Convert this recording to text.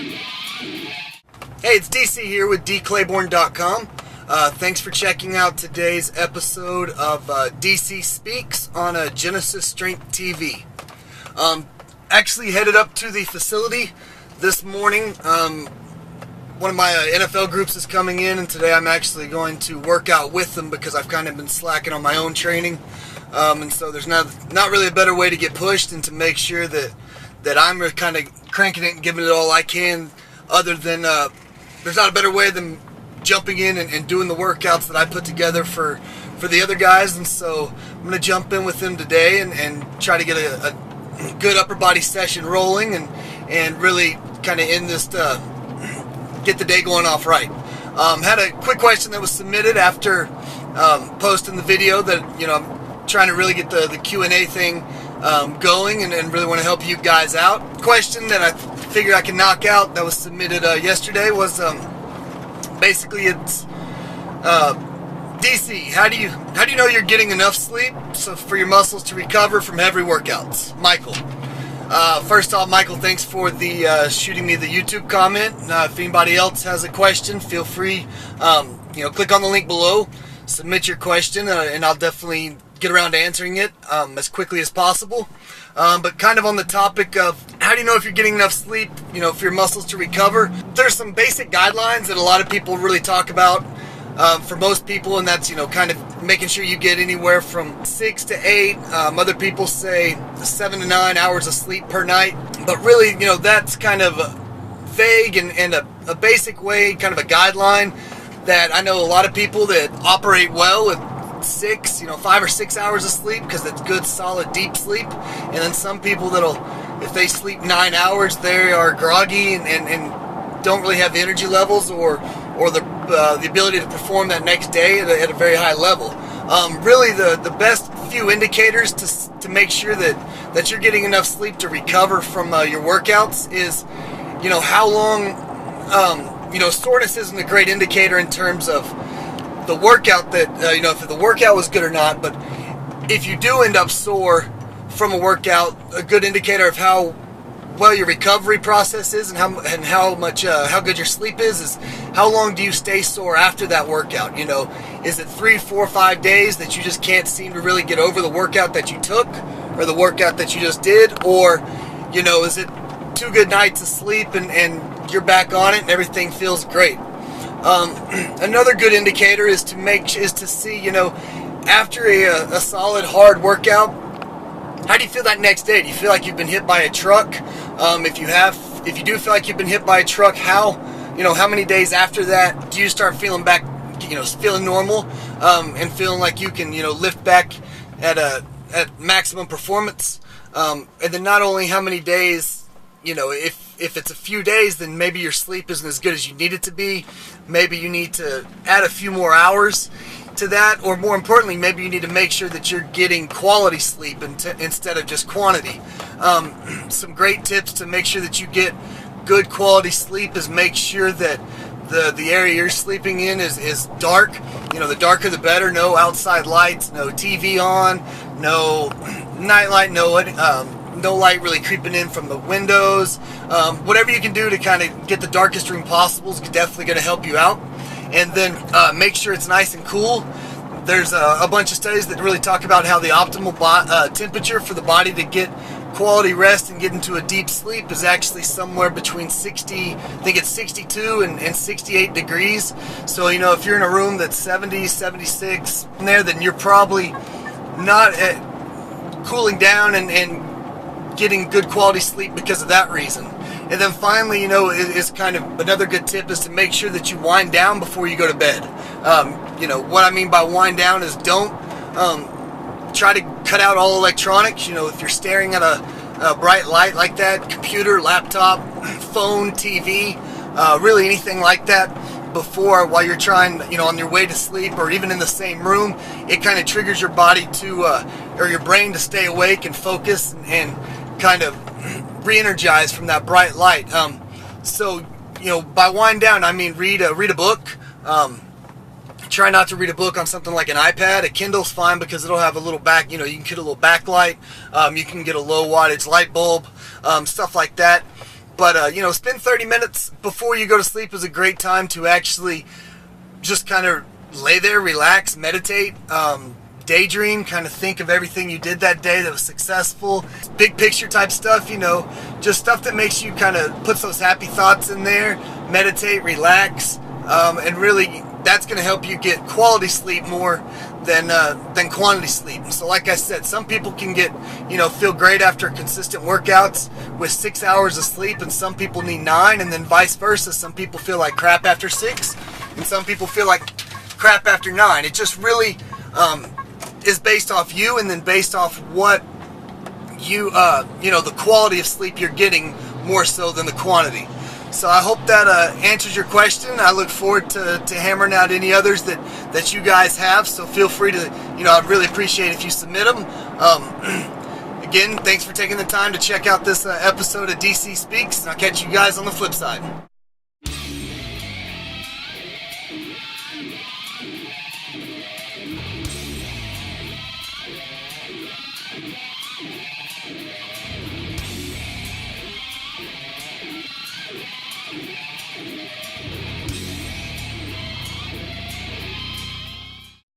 Hey, it's DC here with dclayborn.com. Thanks for checking out today's episode of DC Speaks on Genesis Strength TV. Actually headed up to the facility this morning. One of my NFL groups is coming in, and today I'm actually going to work out with them because I've kind of been slacking on my own training. And so there's not really a better way to get pushed and to make sure that I'm kind of cranking it and giving it all I can, other than there's not a better way than jumping in and doing the workouts that I put together for the other guys. And so I'm going to jump in with them today and try to get a good upper body session rolling and really kind of end this, get the day going off right. Had a quick question that was submitted after posting the video that, I'm trying to really get the Q&A thing going and really want to help you guys out. Question that I figured I can knock out that was submitted yesterday was basically it's DC, how do you know you're getting enough sleep for your muscles to recover from heavy workouts? Michael. First off, Michael, thanks for the shooting me the YouTube comment. If anybody else has a question, feel free, click on the link below, submit your question, and I'll definitely get around to answering it as quickly as possible. But kind of on the topic of how do you know if you're getting enough sleep, for your muscles to recover, there's some basic guidelines that a lot of people really talk about for most people, and that's, kind of making sure you get anywhere from 6 to 8. Other people say 7 to 9 hours of sleep per night. But really, that's kind of vague and a basic way, kind of a guideline that I know a lot of people that operate well with 5 or 6 hours of sleep because it's good, solid, deep sleep. And then some people if they sleep 9 hours, they are groggy and don't really have the energy levels or the ability to perform that next day at a very high level. Really, the best few indicators to make sure that you're getting enough sleep to recover from your workouts is, how long, soreness isn't a great indicator in terms of the workout that, if the workout was good or not, but if you do end up sore from a workout, a good indicator of how well your recovery process is and how good your sleep is how long do you stay sore after that workout. Is it 3, 4, 5 days that you just can't seem to really get over the workout that you took or the workout that you just did, or is it 2 good nights of sleep and you're back on it and everything feels great. Another good indicator is to see, after a solid hard workout, how do you feel that next day? Do you feel like you've been hit by a truck? If you do feel like you've been hit by a truck, how many days after that do you start feeling back, feeling normal, and feeling like you can, lift back at maximum performance? And then not only how many days, if it's a few days, then maybe your sleep isn't as good as you need it to be. Maybe you need to add a few more hours to that, or more importantly, maybe you need to make sure that you're getting quality sleep instead of just quantity. Some great tips to make sure that you get good quality sleep is make sure that the area you're sleeping in is dark. The darker the better. No outside lights, no TV on, no nightlight, no light really creeping in from the windows. Whatever you can do to kind of get the darkest room possible is definitely going to help you out. And then make sure it's nice and cool. There's a bunch of studies that really talk about how the optimal temperature for the body to get quality rest and get into a deep sleep is actually somewhere between 62 and 68 degrees. So, if you're in a room that's 70, 76 in there, then you're probably not cooling down and getting good quality sleep because of that reason. And then finally, is kind of another good tip is to make sure that you wind down before you go to bed. What I mean by wind down is don't try to cut out all electronics. If you're staring at a bright light like that, computer, laptop, phone, TV, really anything like that while you're trying, on your way to sleep or even in the same room, it kind of triggers your body or your brain to stay awake and focus and kind of re-energize from that bright light. So by wind down, I mean read a book. Try not to read a book on something like an iPad. A Kindle's fine because it'll have a little you can get a little backlight. You can get a low wattage light bulb, stuff like that. But, spend 30 minutes before you go to sleep is a great time to actually just kind of lay there, relax, meditate, daydream, kind of think of everything you did that day that was successful. Big picture type stuff, just stuff that makes you kind of puts those happy thoughts in there, meditate, relax, and really that's going to help you get quality sleep more than quantity sleep. So like I said, some people can feel great after consistent workouts with 6 hours of sleep, and some people need 9, and then vice versa. Some people feel like crap after 6, and some people feel like crap after 9. It just really is based off you, and then based off what the quality of sleep you're getting more so than the quantity. So I hope that answers your question. I look forward to hammering out any others that you guys have. So feel free to, I'd really appreciate if you submit them. Again, thanks for taking the time to check out this episode of DC Speaks, and I'll catch you guys on the flip side.